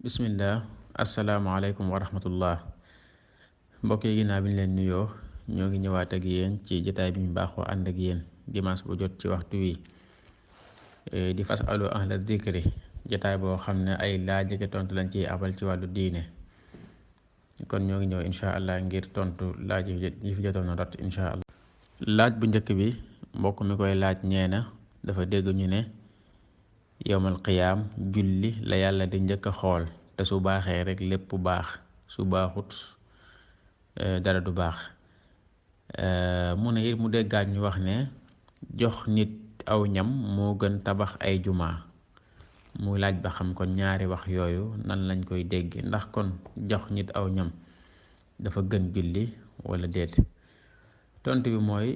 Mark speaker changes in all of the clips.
Speaker 1: bismillah asalaamaaleykum wa rahmatullah mbokk yi ginnaaw bi ñu leen nuyoo ñoo ngi ñëwaat ak yéen ci jotaay bi ñu baaxoo ànd ak yéen dimanche bu jot ci waxtu wi di fasalu ahla zikri jotaay boo xam ne ay laaj ak tontu lañ ciy abal ci wàllu diine kon ñoo ngi ñëw incha allah ngir tontu laaj yi fi jotoon na rot incha allah. laaj bu njëkk bi mbokk mi koy laaj ñeena dafa dégg ñu ne yowmal qiyaam julli la yàlla di njëkk a xool te su baaxee rek lépp baax su baaxut dara du baax mu ne it mu déggaat ñu wax ne jox nit aw ñam moo gën tabax ay jumaa mu laaj ba xam kon ñaari wax yooyu nan lañ koy dégg ndax kon jox nit aw ñam dafa gën julli wala déet. tontu bi mooy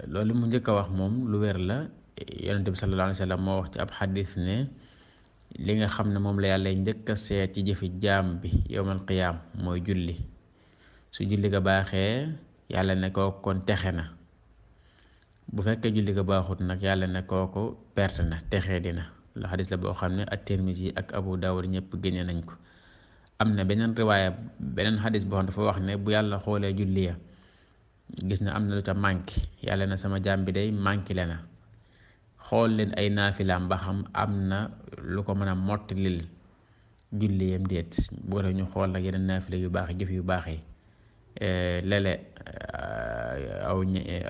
Speaker 1: loolu mu njëkk a wax moom lu wér la. yonent bi sallallahu alayhi wa sallam moo wax ci ab xadis ne li nga xam ne moom la yàlla njëkk a seet ci jëfi jaam bi yowmal qiyaam mooy julli su julli ga baaxee yàlla ne kooku kon texe na bu fekkee julli ga baaxut nag yàlla ne kooku perte na texee dina la xadis la boo xam ne at-Tirmisi ak Abu Dawud ñëpp génne nañ ko. am na beneen riwaaya beneen xadis boo xam dafa wax ne bu yàlla xoolee julli ya gis na am na lu ca manqué yàlla na sama jaam bi day manqué le na xool leen ay naafilaam ba xam am na lu ko mën a mottalil julli yam déet bu ko ñu xool nag yeneen naafila yu baax jëf yu baax yi lele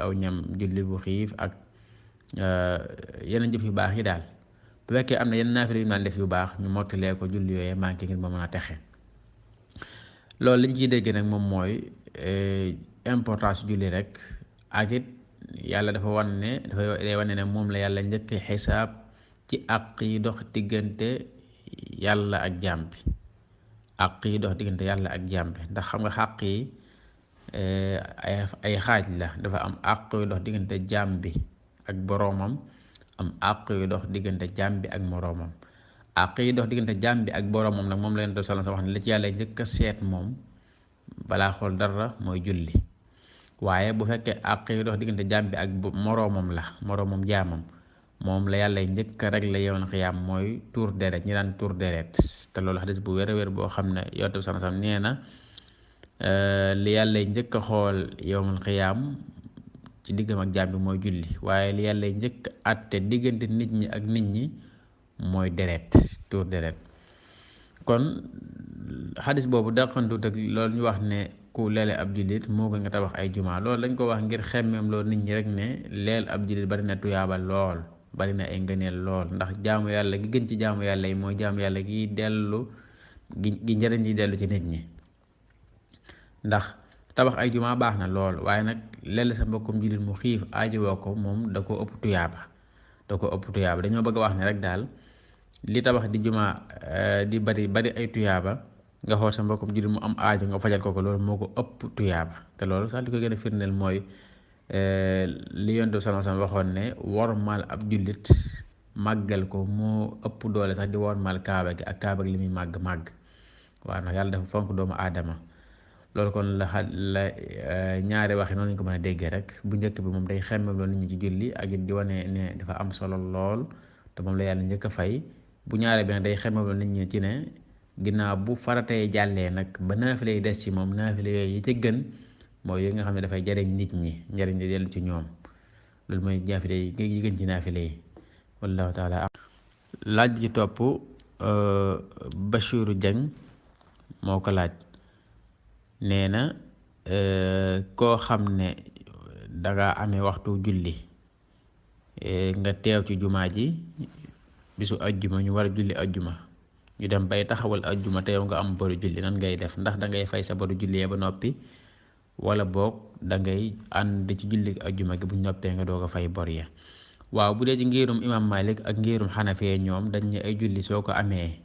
Speaker 1: aw ñam julli bu xiif ak yeneen jëf yu baax yi daal bu fekkee am na yeneen naafila yu naan def yu baax ñu mottalee ko julli yooyee manqué ngir ba mën a texe loolu liñ ciy dégg nag moom mooy importance julli rek ak it yàlla dafa wane ne moom la yàlla njëkk xisaab ci àq yi dox diggante yàlla ak jaam bi àq yi dox diggante yàlla ak jaam bi ndax xam nga àq yi ay xaaj la dafa am àq yu dox diggante jaam bi ak boroomam am àq yu dox diggante jaam bi ak moroomam àq yi dox diggante jaam bi ak boroomam nag moom la leen doon sala sa wax ne la ci yàlla njëkk a seet moom balaa xool dara mooy julli waaye bu fekkee àq yi dox diggante jaam bi ak moroomam jaamam moom la yàlla njëkk rek la yowmal xiyaam mooy tuur deret ñi daan tuur deret te loolu xadis bu wér a wér boo xam ne yonent bi sallallahu alayhi wasallam nee na li yàlla njëkk a xool yowmal xiyaam ci diggam ak jaam bi mooy julli waaye li yàlla njëkk àtte diggante nit ñi ak nit ñi mooy deret tuur deret kon xadis boobu daqantut ak loolu ñu wax ne ku leele ab jullit moo gën nga tabax ay jumaa loolu lañ ko wax ngir xemmeem loolu nit ñi rek ne leel ab jullit bari na tuyaaba lool bari na ay ngëneel lool ndax jaamu yàlla gi gën ci jaamu yàlla yi mooy jaamu yàlla gi dellu gi njëriñ li dellu ci nit ñi ndax tabax ay jumaa baax na lool waaye nag leel sa mbokkum jullit mu xiif aajowoo ko moom da ko ëpp tuyaaba dañoo bëgg a wax ne rek daal li tabax di jumaa di bari ay tuyaaba nga xool sa mbokkum jullit mu am aajo nga fajal ko loolu moo ko ëpp tuyaaba te loolu sax li ko gën a firndeel mooy li Yonent bi sallallahu alayhi wasallam waxoon ne wormaal ab jullit màggal ko moo ëpp doole sax di wormaal kaaba gi ak kaaba gi li muy màgg waaw ndax yàlla dafa fonk doomu aadama loolu kon la ñaari waxi noonu lañu ko mën a déggee rek bu njëkk bi moom day xemmem loolu nit ñi ci julli ak it di wane ne dafa am solo lool te moom la yàlla njëkk a fay bu ñaare bi nag day xemmem loolu nit ñi ci ne ginnaaw bu faratee jàllee nag ba naafile yi des ci moom naafile yooyu yi ci gën mooy yi nga xam ne dafay jariñ nit ñi njariñ di dellu ci ñoom loolu mooy naafile yi gën ci naafile yi wallahu taala laaj bi ci topp Bachiru Dieng moo ko laaj nee na koo xam ne danga amee waxtu julli nga teew ci jumaa ji bisu ajjuma ñu war a julli ajjuma ñu dem bay taxawal ajjuma te yow nga am boru julli nan ngay def ndax da ngay fay sa boru julli ba noppi wala boog da ngay ànd ci julli ajjuma gi bu noppee nga doog a fay bor ya waaw bu dee ci ngirum imam Malik ak ngirum Xanafi ñoom dañ ne ay julli soo ko amee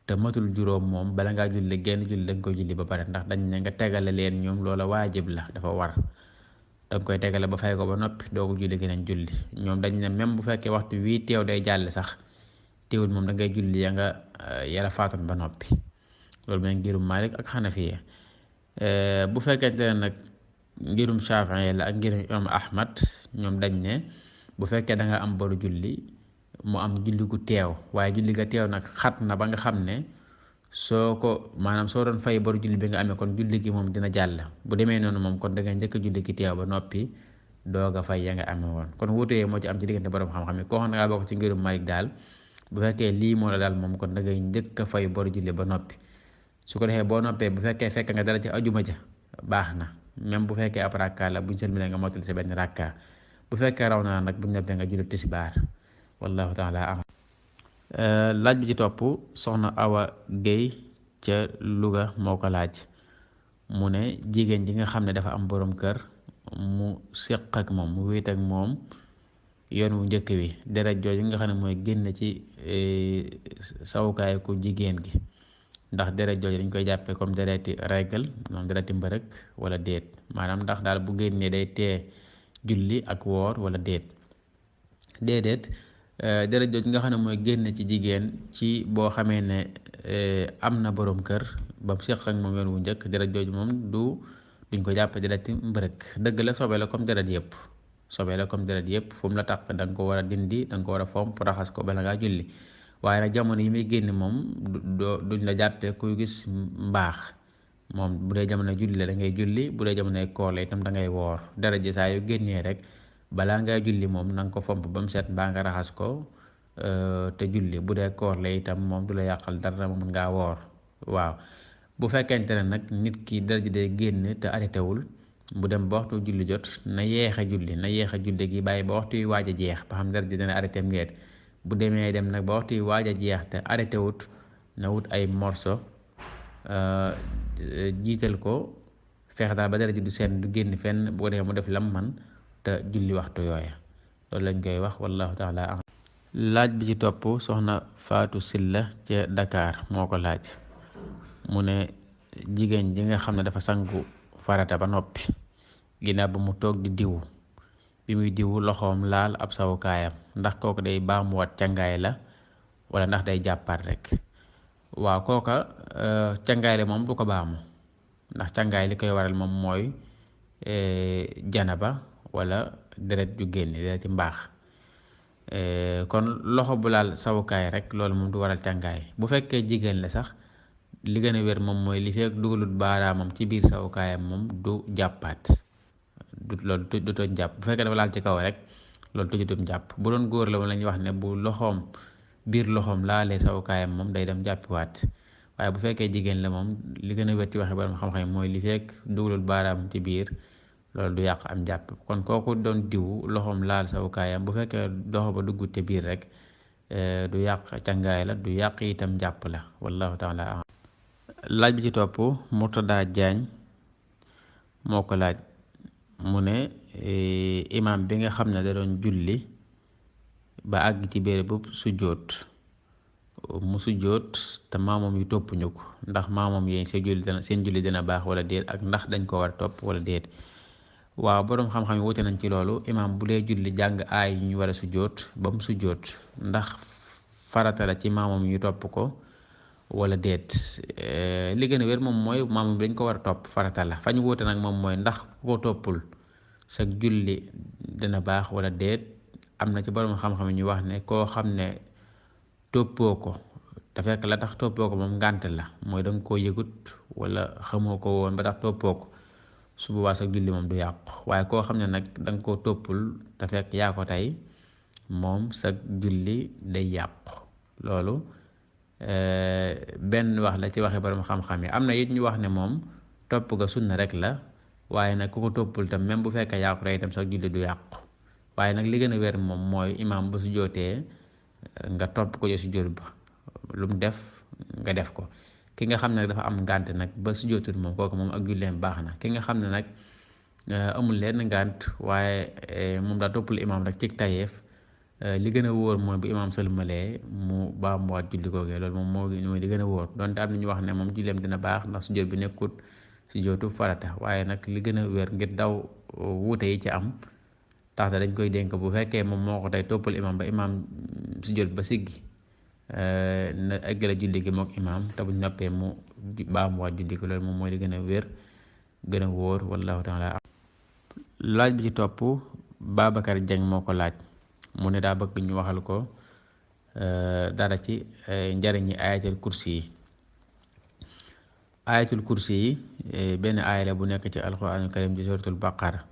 Speaker 1: te matul juróom moom bala ngaa julli genn julli da nga koy julli ba pare ndax dañ ne nga tegale leen ñoom loola waajib la dafa war da nga koy tegale ba fay ko ba noppi doo ko julli geneen julli ñoom dañ ne même bu fekkee waxtu wii teew day jàll sax teewul moom da ngay julli ya nga yàlla faatoon ba noppi loolu mooy ngirum Malik ak Xanafiya bu fekkente ne nag ngirum Shaafi'i la ak ngirum imam Ahmad ñoom dañ ne bu fekkee da nga am boru julli mu am julli gu teew waaye julli ga teew nag xat na ba nga xam ne soo ko maanaam soo doon fay boru julli bi nga amee kon julli gi moom dina jàll bu demee noonu moom kon da nga njëkk a julli gi teew ba noppi doog a fay ya nga amee woon kon wuute moo ci am ci diggante borom xam-xam yi koo xam ne ngaa bokk ci ngirum Malik daal bu fekkee lii moo la daal moom kon da ngay njëkk a fay boru julli ba noppi su ko defee boo noppee bu fekkee fekk nga dara ci ajuma ja baax na même bu fekkee ab rakka la buñ sëlmale nga mottali sa benn rakka bu fekkee raw na nag buñ noppee nga julli tisbaar wallahu taala a'lam. Laaj bi ci topp soxna Awa Guèye ca Louga moo ko laaj mu ne jigéen ji nga xam ne dafa am borom kër mu séq ak moom mu wéet ak moom yoon wu njëkk wi deret jooju nga xam ne mooy génn ci sawukaay ku jigéen gi ndax deret jooju dañ koy jàppee comme dereti règle moom dereti mbërëk wala déet maanaam ndax daal bu génnee day tee julli ak woor wala déedéet deret jooju nga xam ne mooy génn ci jigéen ci boo xamee ne am na borom kër ba mu séq ak moom yoon wu njëkk deret jooju moom duñ ko jàppee dereti mbërëk dëgg la sobe la comme deret yëpp sobe la comme deret yëpp fu mu la taq da nga ko war a dindi da nga ko war a fomp raxas ko bala ngaa julli waaye nag jamono yi muy génn moom duñ la jàppee kuy gis mbaax moom bu dee jamono julli la da ngay julli bu dee jamono koor la itam da ngay woor deret ji saa yu génnee rek balaa ngay julli moom na nga ko fomp ba mu set mbaa nga raxas ko te julli bu dee koor la itam moom du la yàqal dara mën ngaa woor waaw bu fekkente ne nag nit ki deret ji day génn te arrêté wul bu dem ba waxtu julli jot na yéex a julli gi bàyyi ba waxtu yu waaj a jeex ba xam deret ji dana arrêté ngeet bu demee dem nag ba waxtu yu waaj a jeex te arrêté wut na wut ay morso jiital ko fexe daal ba deret ji du seen du génn fenn bu ko defee mu def lam man te julli waxtu yooya loolu lañ koy wax wallahu taala am. Laaj bi ci topp soxna Fatou Silla ca Dakar moo ko laaj mu ne jigéen ji nga xam ne dafa sangu farata ba noppi ginnaaw ba mu toog di diwu bi muy diwu loxoom laal ab sawukaayam ndax kooku day baamuwaat cangaay la wala ndax day jàppaat rek waaw kooka cangaay la moom du ko baamu ndax cangaay li koy waral moom mooy janaba wala deret ju génn deret ci mbaax kon loxo bu laal sawukaay rek loolu moom du waral cangaay bu fekkee jigéen la sax li gën a wér moom mooy li fekk dugalut baaraamam ci biir sawukaayam moom du jàppaat loolu du toj jàpp bu fekkee dafa laal ci kaw rek loolu tujutum jàpp bu doon góor la moom la ñuy wax ne bu loxoom biir loxoom laalee sawukaayam moom day dem jàppiwaat waaye bu fekkee jigéen la moom li gën a wér ci waxe borom xam-xam mooy li fekk dugalut baaraamam ci biir loolu du yàq am jàpp kon kooku doon diwu loxoom laal sawukaayam bu fekkee doxo ba duggut ci biir rek du yàq cangaay la du yàq itam jàpp la wallahu taala a'lam. Laaj bi ci topp Murtada Jaañ moo ko laaj mu ne imaam bi nga xam ne da doon julli ba àgg ci béréb bu sujjóot mu sujjóot te maamoom yu toppuñu ko ndax maamoom yéen seen julli dina baax wala déet ak ndax dañ ko war a topp wala déet waaw boroom xam-xam yi wute nañ ci loolu imaam bu dee julli jàng aay yu ñu war a sujjóot ba mu sujjóot ndax farata la ci maamoom yu topp ko wala déet li gën a wér moom mooy maamoom dañ ko war a topp farata la fañ wute nag moom mooy ndax ku ko toppul sa julli dina baax wala déet am na ci boroom xam-xam yi ñu wax ne koo xam ne toppoo ko te fekk la tax toppoo ko moom ngànt la mooy danga koo yëgut wala xamoo ko woon ba tax toppoo ko su boobaa sa julli moom du yàqu waaye koo xam ne nag danga koo toppul te fekk yaa ko tey moom sa julli day yàqu loolu benn wax la ci waxe borom xam-xam yi am na it ñu wax ne moom topp ga sunna rek la waaye nag ku ko toppul tam même bu fekkee yaa ko tey itam sa julli du yàqu waaye nag li gën a wér moom mooy imaam ba su jootee nga topp ko ci sujjóot ba lu mu def nga def ko ki nga xam ne dafa am ngànt nag ba sujjóotul moom kooku moom ak julleem baax na ki nga xam ne nag amul leen ngànt waaye moom daa toppul imaam rek ci tayeef li gën a wóor mooy bu imaam sëlmalee mu baamuwaat julli googee loolu moom mooy li gën a wóor donte am na ñu wax ne moom julleem dina baax ndax sujjóot bi nekkut sujjóotu farata waaye nag li gën a wér ngir daw wuute yi ci am tax da dañ koy dénk bu fekkee moom moo ko tey toppal imaam ba imaam sujjóot ba siggi na eggale julli gi mook imaam te buñ noppee mu baamuwaat julli gi loolu moom mooy li gën a wér gën a wóor wallahu taala. Laaj bi ci topp Babacar Dieng moo ko laaj mu ne daa bëgg ñu waxal ko dara ci njariñi ayatul kursi yi. ayatul kursi yi benn aaya la bu nekk ci alquranul karim ci suratul baqara.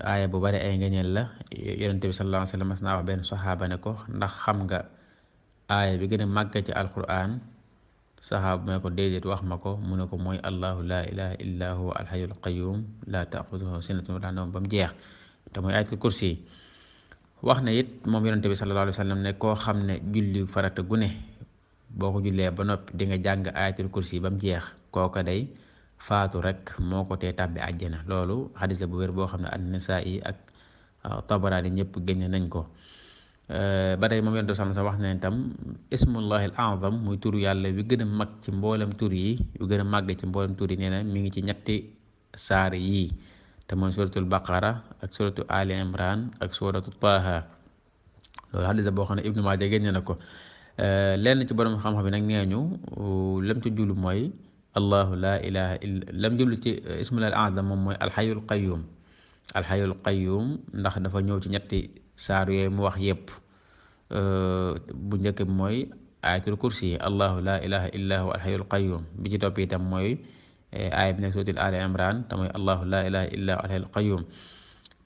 Speaker 1: aaya bu bari ay ngëneel la. yonente bi sallallahu alayhi wa sallam mas naa wax benn saxaaba ne ko ndax xam nga aaya bi gën a màgg ci alquran. saxaaba ne ko déedéet wax ma ko mu ne ko mooy allahu la ilaha illa huwa alhayyul qayyum la taaxuduhu sinatun wala nawm ba mu jeex te mooy ayatul kursi yi. wax na it moom yonente bi sallallahu alayhi wa sallam ne koo xam ne julli farata gu ne boo ko jullee ba noppi di nga jàng ayatul kursi yi ba mu jeex kooka day faatu rek moo ko tee tàbbi àjjana. loolu xadis la bu wér boo xam ne an-Nasaa'i ak Tabaraani ñëpp génne nañ ko. ba tey moom yonent sallallahu alayhi wasallam wax na itam ismullahi al-a'zam muy turu yàlla wi gën a mag ci mboolem tur yi yu gën a màgg ci mboolem tur yi nee na mi ngi ci ñetti saar yii te mooy suratul baqara ak suratu ali imran ak suratu taha. loolu xadis la boo xam ne Ibnu Maaja génne na ko. lenn ci borom xam-xam bi nag nee ñu lam ci jublu mooy allahu la ilaha illa lam jublu ci ismullahi al-a'zam moom mooy alxayul qayyum. alxayul qayyum ndax dafa ñëw ci ñetti saar yooyu mu wax yépp. bu njëkk bi mooy ayatul kursi yi allahu la ilaha illa huwa alxayul qayyum bi ci topp itam mooy aaya bi nekk suratul ali imran te mooy allahu la ilaha illa huwa alxayul qayyum.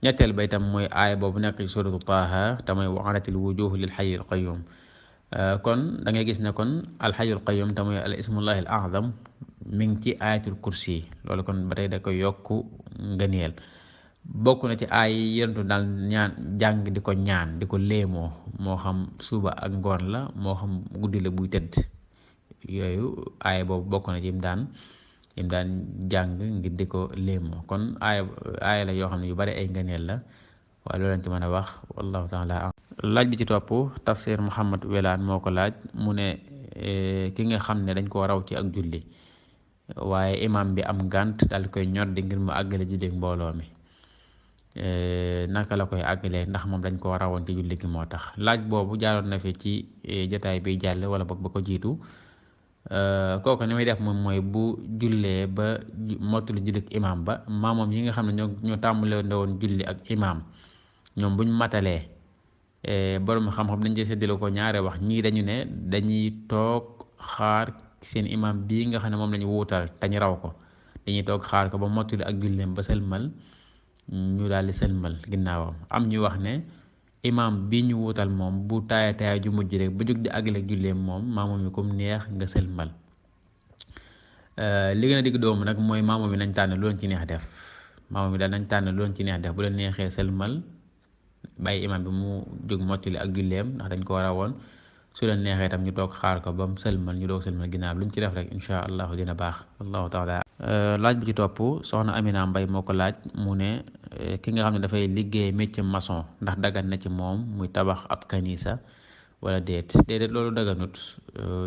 Speaker 1: ñetteel ba itam mooy aaya boobu nekk ci suratu taha te mooy wa anatil wujuhu lil xayil qayyum. kon da ngay gis ne kon alxayul qayyum te mooy al ismullahi al a'zam mi ngi ci ayatul kursi loolu kon ba tey da koy yokku ngëneel. bokk na ci ay yentu daal ñaan jàng di ko ñaan di ko léemoo moo xam suba ak ngoon la moo xam guddi la buy tëdd yooyu aaya boobu bokk na ci yim daan jàng ngir di ko léemoo. kon aaya la yoo xam ne yu bari ay ngëneel la waaye loolu lañ ci mën a wax wallahu taala. laaj bi ci topp tafsir Muhammad Welaan moo ko laaj mu ne ki nga xam ne dañ koo raw ci ak julli waaye imam bi am ngànt daal koy ñor di ngir mu àggale julli mbooloo mi naka la koy àggalee ndax moom dañ koo rawoon ci julli gi moo tax. laaj boobu jaaroon na fi ci jotaay bi jàll wala boog ba ko jiitu. kooku ni muy def moom mooy bu jullee ba mottali jullik imam ba maamoom yi nga xam ne ñoo tàmmale woon julli ak imam ñoom buñ matalee borom xam-xam dañ ci séddale ko ñaare wax ñii dañu ne dañuy toog xaar seen imam bii nga xam ne moom lañu wuutal te ñu raw ko dañuy toog xaar ko ba mottali ak julleem ba sëlmal ñu daal di sëlmal ginnaawam. am ñu wax ne imam bi ñu wuutal moom bu taaya ju mujj rek ba jóg di àggale ak julleem moom maamoom yi comme neex nga sëlmal. li gën a digg doomu nag mooy maamoom yi nañ tànn lu leen ci neex def. maamoom yi daal nañ tànn lu leen ci neex def bu leen neexee sëlmal bàyyi imam bi mu jóg mottali ak julleem ndax dañ ko war a woon su leen neexee tam ñu toog xaar ko ba mu sëlmal ñu doog sëlmal ginnaaw lu ñu ci def rek incha allahu dina baax allahu taala. laaj bi ci topp soxna Amina Mbay moo ko laaj mu ne ki nga xam ne dafay liggéey métier maçon ndax dagan na ci moom muy tabax ab kanisa wala déedéet loolu daganut.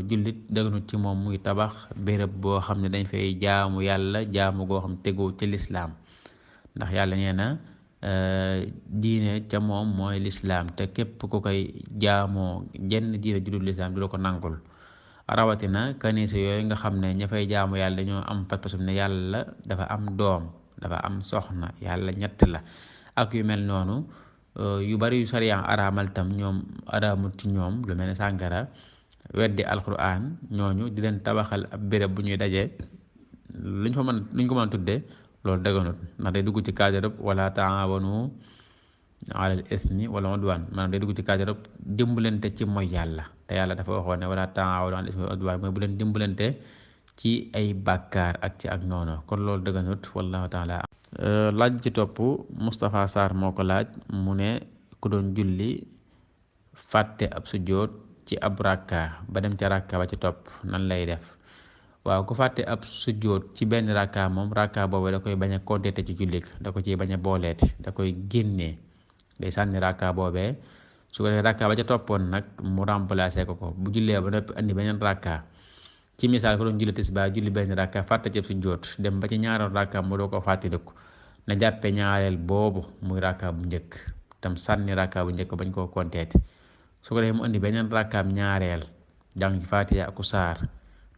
Speaker 1: jullit daganut ci moom muy tabax béréb boo xam ne dañ fay jaamu yàlla jaamu goo xam tegoo ci lislaam ndax yàlla nee na diine ca moom mooy lislaam te képp ku koy jaamoo jenn diine ju dul lislaam du la ko nangul. rawatina kanisa yooyu nga xam ne ña fay jaamu yàlla dañoo am pas-pasum ne yàlla dafa am doom dafa am soxna yàlla ñett la ak yu mel noonu yu bari yu sariyaan araamal tam ñoom araamul ci ñoom lu mel ne sàngara weddi alquran ñooñu di leen tabaxal ab béréb bu ñuy daje luñ ko mën a tuddee loolu daganut ndax day dugg ci cadre wala taawanu alal ismi wala udwan maanaam day dugg ci cadre dimbalante ci mooy yàlla te yàlla dafa waxoon ne wala taawanu alal ismi wala udwan mooy bu leen dimbalante ci ay bàkkaar ak ci ak noonu kon loolu dëgganut wallahu taala. laaj ci topp Moustapha Sarr moo ko laaj mu ne ku doon julli fàtte ab sujjóot ci ab rakka ba dem ca rakka ba ci topp nan lay def. waaw ku fàtte ab sujjóot ci benn rakka moom rakka boobu da koy bañ a compter ci julli da ko ciy bañ a booleeti da koy génnee day sànni rakka boobee su ko defee rakka ba ca toppoon nag mu remplacer ko bu jullee ba noppi andi beneen rakka. ci misaal ko doon julli tisbaar julli benn rakka fàtte ci sujjóot dem ba ci ñaareelu rakka mu doo ko fàttaliku na jàppe ñaareel boobu muy rakka bu njëkk tam sànni rakka bu njëkk bañ koo konteeti su ko defee mu indi beneen rakkaam ñaareel jàng ci Faatiha ak saar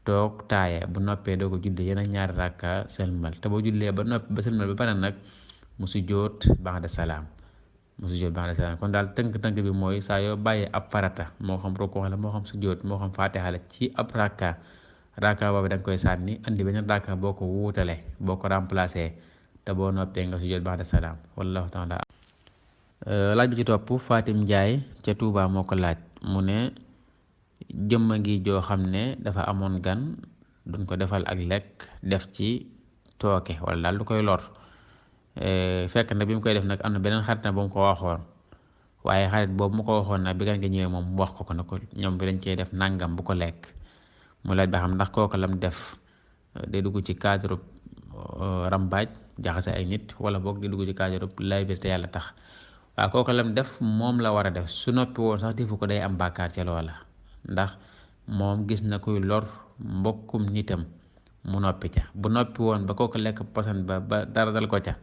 Speaker 1: toog taaye bu noppee doo ko julli yeneen ñaari rakka sëlmal te boo jullee ba noppi ba sëlmal ba pare nag mu sujjóot ba'da salaam mu sujjóot ba'da salaam. kon daal tënk-tënk bi mooy saa yoo bàyyee ab farata moo xam rukkoo la moo xam sujjóot moo xam faatiha la ci ab rakka boobu da nga koy sànni andi beneen rakka boo ko wuutale boo ko remplacé te boo noppee nga sujjóot ba'da salaam wallahu taala. laaj bi ci topp Fatim Njaay ca Tuubaa moo ko laaj mu ne jëmma ngi joo xam ne dafa amoon gan duñ ko defal ak lekk def ci tooke wala daal du koy lor fekk na bi mu koy def nag am na beneen xarit na ba mu ko waxoon waaye xarit boobu mu ko waxoon nag bi gan nga ñëwee moom mu wax ko ne ko ñoom bi dañ cey def nangam bu ko lekk. mu laaj ba xam ndax kooku lam def day dugg ci cadre rambaaj jaxase ay nit wala boog di dugg ci cadre lay biir te yàlla tax waaw kooku lam def moom la war a def su noppi woon sax defu ko day am bàkkaar ca loola ndax moom gis na kuy lor mbokkum nitam mu noppi ca bu noppi woon ba kooku lekk posan ba dara dal ko ca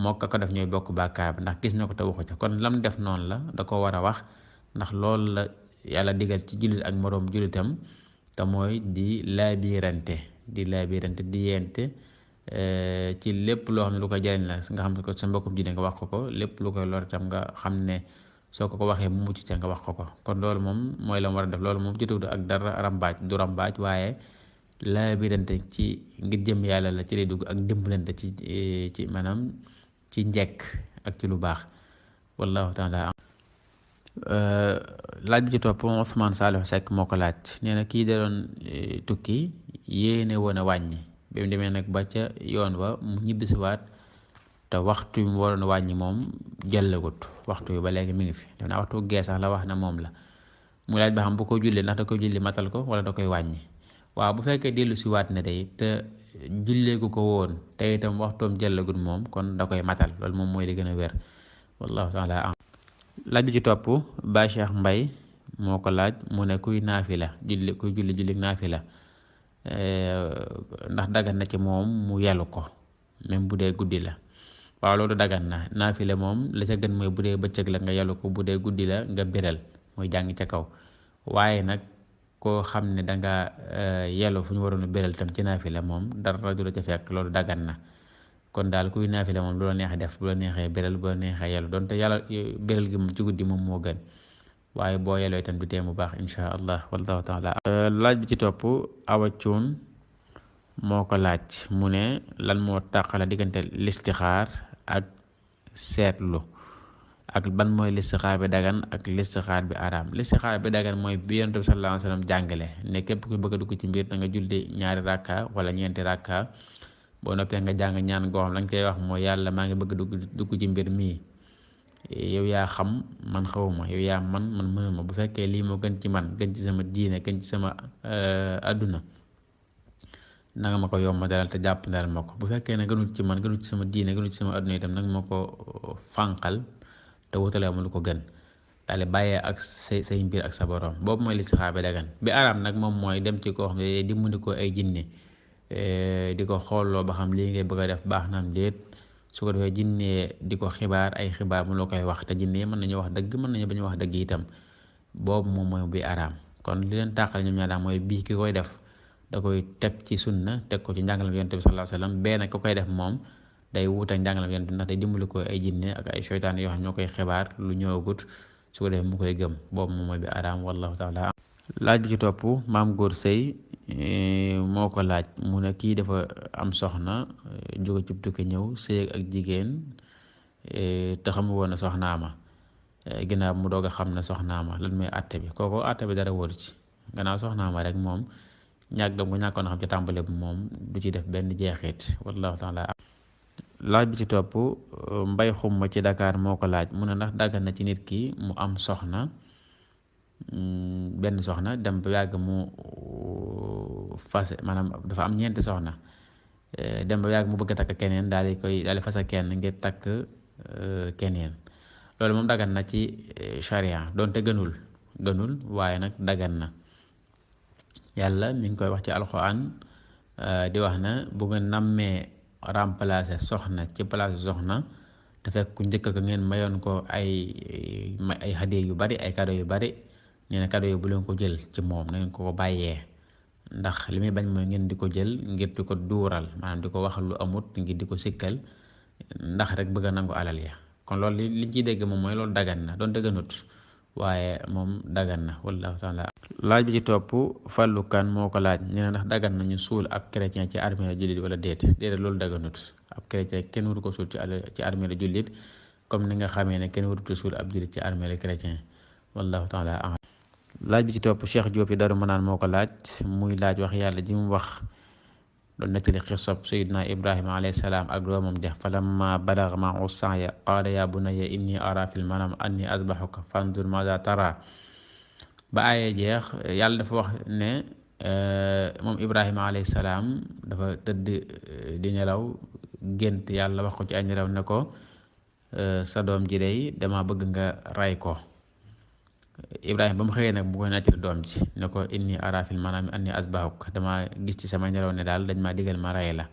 Speaker 1: moo ko def ñooy bokk bàkkaar bi ndax gis na ko te waxu ca kon lam def noonu la da ko war a wax ndax loolu la yàlla digal ci jullit ak moroom jullitam te mooy di laabirante di yente ci lépp loo xam ne lu ko jariñ la nga xam ne ko sa mbokkum ji nga wax ko lépp lu koy lor itam nga xam ne soo ko waxee mu mucc ca nga wax ko kon loolu moom mooy la mu war a def loolu moom jotuwut ak dara du rambaaj waaye laabirante ci ngir jëm yàlla la ci lay dugg ak dimbalante ci maanaam ci njekk ak ci lu baax wallahu taala. laaj bi ci topp Ousmane Saliou Seck moo ko laaj nee na kii da doon tukki yéene woon a wàññi bi mu demee nag ba ca yoon wa mu ñibbisiwaat te waxtu mu waroon a wàññi moom jëllagut waxtu wi ba léegi mi ngi fi def naa waxtu gee sax la wax na moom la mu laaj ba xam bu ko julli ndax da koy julli matal ko wala da koy wàññi waaw bu fekkee dellu si waat na day te julleegu ko woon te itam waxtoom jëllagut moom kon da koy matal loolu moom mooy li gën a wér wallahu taala. laaj bi ci topp Ba Cheikh Mbay moo ko laaj mu ne kuy julli naafila ndax dagan na ci moom mu yelu ko même bu dee guddi la waaw loolu dagan na naafila moom la ca gën mooy bu dee bëccëg la nga yelu ko bu dee guddi la nga biral mooy jàng ca kaw waaye nag koo xam ne danga yelu fu ñu waroon a biral tam ci naafila moom dara du la ca fekk loolu dagan na kon daal kuy naafila moom lu la neexee def bu la neexee biral bu la neexee yelu donte yàlla biral gi moom ci guddi moom moo gën waaye boo yeloo itam du tee mu baax insha allah wallahu taala. laaj bi ci topp Awa Cuun moo ko laaj mu ne lan moo tàqala diggante listixaar ak seetlu ak ban mooy listixaar bi dagan ak listixaar bi araam. listixaar bi dagan mooy bi Yonent bi sallallahu alayhi wa sallam jàngale ne képp ku bëgg a dugg ci mbir da nga julli 2 rakka wala 4 rakka boo noppee nga jàng ñaan goo xam lañ koy wax mooy yàlla maa ngi bëgg dugg ci mbir mii yow yaa xam man xawuma yow yaa man mënuma bu fekkee lii moo gën ci man gën ci sama diine gën ci sama adduna nanga ma ko yomb dalal te jàpp ndal ma ko bu fekkee ne gënul ci man gënul ci sama diine gënul ci sama adduna itam nanga ma ko fànqal te wutalee ma lu ko gën daal di bàyyee ak say mbir ak sa borom boobu mooy listixaar bi dagan bi araam nag moom mooy dem ci koo xam ne di mu ko ay jinne di ko xoolloo ba xam lii ngay bëgg a def baax na am déet su ko defee jinne di ko xibaar ay xibaar mu loo koy wax te jinne mën nañu wax dëgg mën nañu bañ wax dëgg itam boobu moom mooy bi araam kon li leen tàqal ñoom ñaar daal mooy bii ki koy def da koy teg ci sunna teg ko ci njàngalam Yonent bi sallallahu alayhi wasallam benn ko koy def moom day wuute ak njàngalam Yonent bi ndax day dimbali ko ay jinne ak ay seytaan yoo xam ñoo koy xibaar lu ñëwagut su ko defee mu koy gëm boobu moom mooy bi araam wallahu taala. laaj bi ci topp Maam Góor Sëy moo ko laaj mu ne kii dafa am soxna jóge ci tukki ñëw sëy ak jigéen te xamu woon ne soxnaama ginnaaw mu doog a xam ne soxnaama lan mooy àtte bi kooku àtte bi dara wóor ci gannaaw soxnaama rek moom ñàggam ko ñàkkoon a xam ci tàmbale bi moom du ci def benn jeexit wallahu taala. laaj bi ci topp Mbay Xumma ci Dakar moo ko laaj mu ne ndax daggan na ci nit ki mu am soxna benn soxna dem ba yàgg mu fase maanaam dafa am 4 soxna dem ba yàgg mu bëgg a takk keneen daal di fase kenn ngir takk keneen loolu moom dagan na ci charia doonte gënul waaye nag dagan na yàlla mi ngi koy wax ci alxuraan di wax na bu nga nammee remplacer soxna ci place soxna te fekk ku njëkk ko ngeen mayoon ko ay hadiya yu bari ay cadeau yu bari nee na cadeau yu bu leen ko jël ci moom na ngeen ko bàyyee ndax li muy bañ mooy ngeen di ko jël ngir di ko duural maanaam di ko wax lu amut ngir di ko sikkal ndax rek bëgg a nangu alal ya kon loolu liñ ciy dégg moom mooy loolu dagan na doon dëgganut waaye moom dagan na wallahu taala. laaj bi ci topp Fallou Kane moo ko laaj nee na ndax dagan nañu suul ab chrétien ci armée la jullit wala déedéet loolu daganut. ab chrétien kenn waru ko suul ci armée la jullit comme ni nga xamee ne kenn warutu suul ab jullit ci armée la chrétien wallahu taala. laaj bi ci topp Cheikh Diop yi daru manaan moo ko laaj muy laaj wax yàlla ji mu wax doon nettali xisab sayidna Ibrahima alayhi salaam ak doomam ja falamma balagha ma'ahu sa'ya qaala ya bunayya inni ara fil manam anni azbahuka fanzur maza tara ba aaye jeex yàlla dafa wax ne moom Ibrahima alayhi salaam dafa tëdd di nelaw gént yàlla wax ko ci ay nelaw ne ko sa doom ji day dama bëgg nga ray ko. Ibrahima ba mu xëyee nag bu koy nettali doom ji ne ko inni ara fil manami anni azbahuk dama gis ci sama nelaw ne daal dañ maa digal ma ray la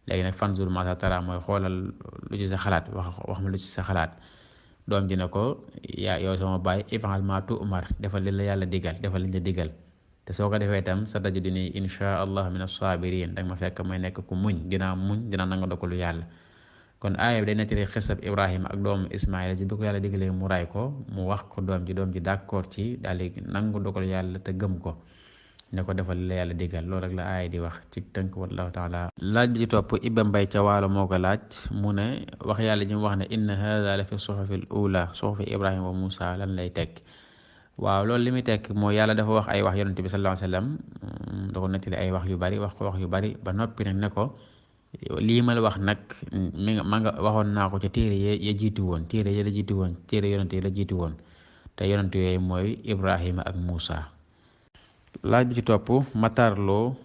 Speaker 1: léegi nag fanzur ma tara mooy xoolal lu ci sa xalaat wax ma lu ci sa xalaat. doom ji ne ko yaa yow sama baay if'al maa tu'mar defal li la yàlla digal defal li la digal te soo ko defee itam sa tajiduni insha allah min as-sabirin danga ma fekk may nekk ku muñ dinaa nanga dogalu yàlla. kon aaya bi day nettali xisab Ibrahima ak doomu Ismaïla ci bi ko yàlla digalee mu ray ko mu wax ko doom ji d'accord ci daal di nangu dogal yàlla te gëm ko ne ko defal la yàlla digal loolu rek la aaya di wax ci tënk wallahu taala. laaj bi ci topp Ibba Mbay ca Waalo moo ko laaj mu ne wax yàlla ji mu wax ne inna hada la fi suhufil ula suhufi Ibrahima wa Musa lan lay tekk. waaw loolu li muy tekk mooy yàlla dafa wax ay wax yonent bi sallallahu alayhi wasallam da ko nettali ay wax yu bari wax ko wax yu bari ba noppi nag ne ko lii ma la wax nag ma nga waxoon naa ko ca téere ya jiitu woon téere ya la jiitu woon téere yonent yi la jiitu woon te yonent yooyu mooy Ibrahima ak Musa. laaj bi ci topp Matar Lo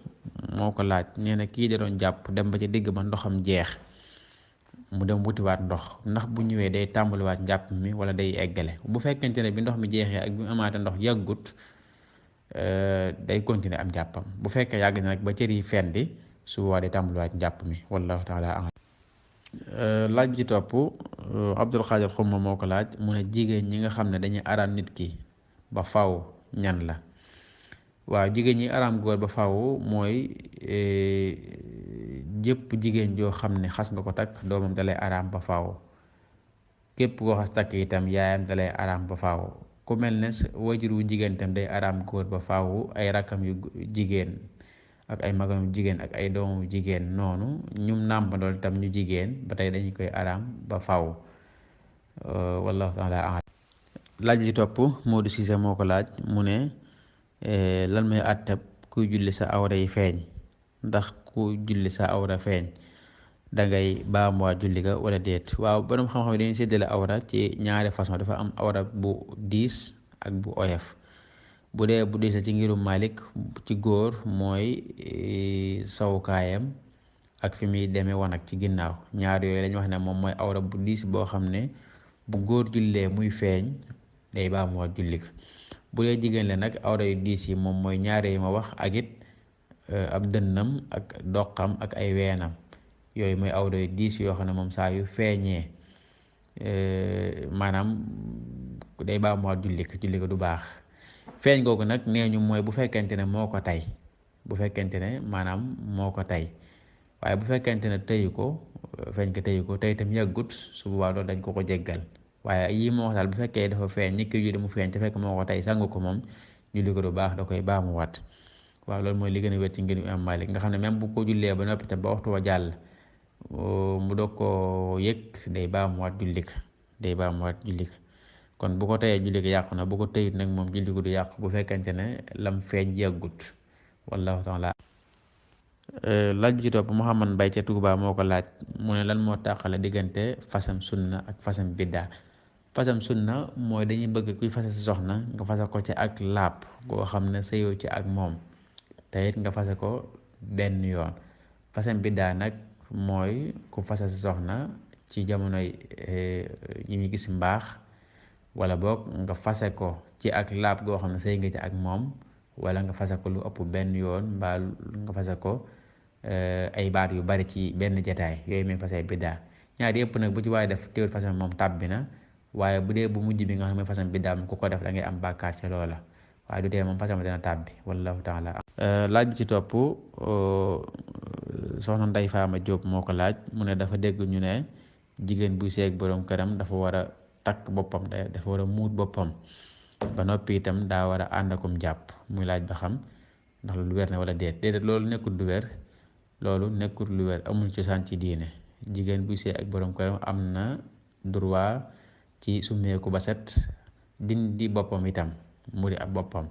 Speaker 1: moo ko laaj nee na kii da doon jàpp dem ba ci digg ba ndoxam jeex mu dem wutiwaat ndox ndax bu ñëwee day tàmbaliwaat njàpp mi wala day eggale. bu fekkente ne bi ndox mi jeexee ak bi mu amaate ndox yàggut day continuer am njàppam bu fekkee yàgg na nag ba cër yi fendi su boobaa day tàmbaliwaat njàpp mi wallahu taala a'lam. laaj bi ci topp Abdul Xaadir Xumma moo ko laaj mu ne jigéen ñi nga xam ne dañuy araam nit ki ba faw ñan la. waaw jigéen ñi araam góor ba faw mooy jëpp jigéen joo xam ne xas nga ko takk doomam dalay araam ba faw képp koo xas takk itam yaayam dalay araam ba faw ku mel ne wajur wu jigéen itam day araam góor ba faw ay rakkam yu jigéen ak ay magam yu jigéen ak ay doomam yu jigéen noonu ñum nàmpandool itam ñu jigéen ba tey dañu koy araam ba faw wallahu taala a'lam. laaj bi ci topp Modou Cissé moo ko laaj mu ne lan mooy àttab kuy julli sa awra yi feeñ ndax ku julli sa awra feeñ dangay baamuwaat julli ga wala déet. waaw borom xam-xam yi dañuy séddale awra ci ñaari façon dafa am awra bu diis ak bu oyof. bu dee bu diis ci ngirum Malik ci góor mooy sawukaayam ak fi muy demee woon ak ci ginnaaw ñaar yooyu lañ wax ne moom mooy awra bu diis boo xam ne bu góor jullee muy feeñ day baamuwaat julli ga. bu dee jigéen la nag awra yu diis yi moom mooy ñaare yi ma wax ak it ab dënnam ak doqam ak ay weenam yooyu mooy awra yu diis yoo xam ne moom saa yu feeñee maanaam day baamuwaat julli ko du baax. feeñ googu nag nee ñu mooy bu fekkente ne moo ko tey bu fekkente ne maanaam moo ko tey waaye bu fekkente ne tëyu ko feeñ ko tëyu ko tey itam yàggut su boobaa loolu dañ ko jéggal. waaye yii moo wax daal bu fekkee dafa feeñ nit ki julli mu feeñ te fekk moo ko tey sangu ko moom julli ko du baax da koy baamuwaat. waaw loolu mooy li gën a wér ci ngir Imaam Malik nga xam ne même bu ko jullee ba noppi tam ba waxtu wa jàll mu doog koo yëg day baamuwaat julli ka kon bu ko teyee julli ko yàqu na bu ko teyit nag moom julli ko du yàqu bu fekkente ne lam feeñ yàggut wallahu taala. laaj bi ci topp Mouhamad Mbay ca Tuuba moo ko laaj mu ne lan moo tàqale diggante fasam sunna ak fasam biddaa. fasam sunna mooy dañuy bëgg kuy fase si soxna nga fase ko ci ak laab goo xam ne sëyoo ci ak moom te it nga fase ko benn yoon. fasam biddaa nag mooy ku fase si soxna ci jamonoy yi ñu gis mbaax wala boog nga fase ko ci ak laab goo xam ne sëy nga ci ak moom wala nga fase ko lu ëpp benn yoon mbaa nga fase ko ay baat yu bari ci benn jataay yooyu mooy fase biddaa. ñaar yëpp nag bu ci waaye def teewul fase moom tàbbi na waaye bu dee bu mujj bi nga xam ne fase biddaa ku ko def da ngay am bàkkaar ca loola waaye du tee moom fase dina tàbbi wallahu taala. laaj bi ci topp soxna Ndey Faama Jóob moo ko laaj mu ne dafa dégg ñu ne jigéen buy seeg borom këram dafa war a takk boppam dafa war a muut boppam ba noppi itam daa war a ànd akum jàpp muy laaj ba xam ndax lu wér na wala déedéet loolu nekkul lu wér loolu nekkul lu wér amul cosaan ci diine jigéen buy seeg ak borom këram am na droit ci summeeku ba set dindi boppam itam mu di ab boppam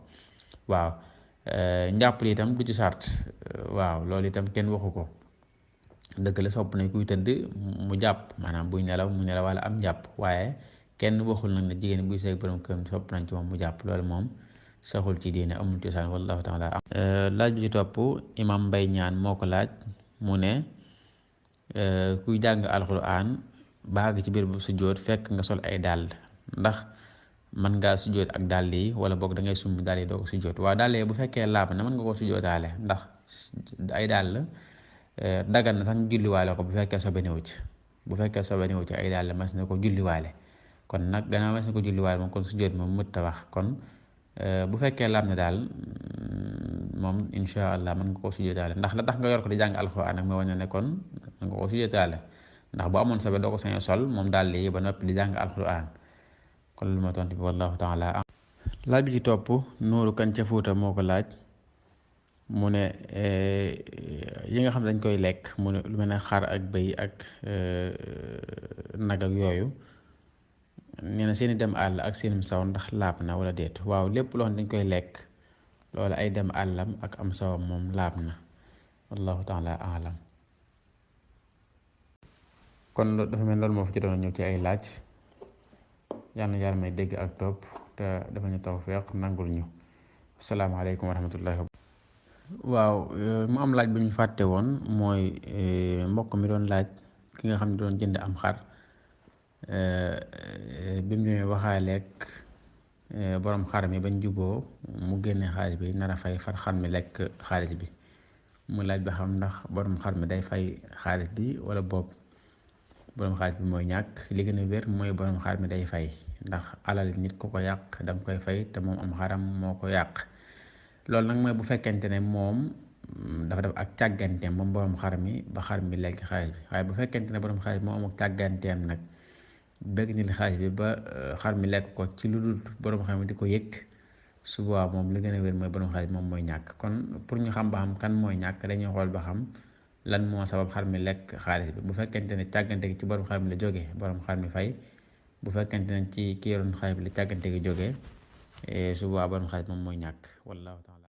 Speaker 1: waaw njàpp li itam du ci sart waaw loolu itam kenn waxu ko dëgg la sopp nañ kuy tëdd mu jàpp maanaam buy nelaw mu nelaw wala am jàpp waaye kenn waxul nag ne jigéen buy seeg borom këram sopp nañ ci moom mu jàpp loolu moom saxul ci diine amul cosaan wallahu taala laaj bi ci topp imam Mbay ñaan moo ko laaj mu ne kuy jàng alxuraan baag ci biir bu sujjóot fekk nga sol ay dàll ndax mën ngaa sujjóot ak dàll yi wala boog da ngay summi dàll yi doo ko sujjóot waaw dàll yi bu fekkee laab na mën nga koo sujjóotaale ndax ay dàll dagan na sax ñu julliwaale ko bu fekkee sobe newu ci bu fekkee sobe newu ci ay dàll mas na ko julliwaale kon nag gannaaw mas na ko julliwaale moom kon sujjóot moom mëtta wax kon bu fekkee laab na daal moom insha allah mën nga koo sujjóotaale ndax la tax nga yor ko di jàng alxuraan nag ma wane ne kon mën nga koo sujjóotaale ndax bu amoon sobe doo ko sañ sol moom daal lii ba noppi di jàng alxuraan kon lu ma tontu bi wallahu taala laaj bi ci topp Nuuru Kan ca Fuuta moo ko laaj mu ne yi nga xam ne dañ koy lekk mu ne lu mel ne xar ak bëy ak nag ak yooyu nee na seeni dem àll ak seenum saw ndax laab na wala déet waaw lépp loo xam ne dañ koy lekk loolu ay dem àllam ak am sawam moom laab na wallahu taala alam kon dafa mel loolu moo fi ci doon ñëw ci ay laaj yal na yàlla may dégg ak topp te dafa ñu tawfeex nangul ñu asalaamaaleykum wa rahmatullahi waaw mu am laaj bu ñu fàtte woon mooy mbokk mi doon laaj ki nga xam ne doon jënd am xar bi mu ñëwee waxaaleeg borom xar mi bañ juboo mu génne xaalis bi nar a fay far xar mi lekk xaalis bi mu laaj ba xam ndax borom xar mi day fay xaalis bi wala boobu borom xaalis bi mooy ñàkk li gën a wér mooy borom xar mi day fay ndax alal nit ku ko yàq danga koy fay te moom am xaram moo ko yàq loolu nag mooy bu fekkente ne moom dafa def ak càgganteem moom borom xar mi ba xar mi lekk xaalis bi waaye bu fekkente ne borom xaalis bi moo am ak càgganteem nag bëgg nit xaalis bi ba xar mi lekk ko ci lu dul borom xar mi di ko yëg suba moom li gën a wér mooy borom xaalis moom mooy ñàkk kon pour ñu xam ba xam kan mooy ñàkk dañuy xool ba xam lan moo sabab xar mi lekk xaalis bi bu fekkente ne càggante gi ci borom xar mi la jógee borom xar mi fay bu fekkente ne ci ki yoroon xaalis bi la càggante gi jógee suba borom xaalis moom mooy ñàkk wallahu taala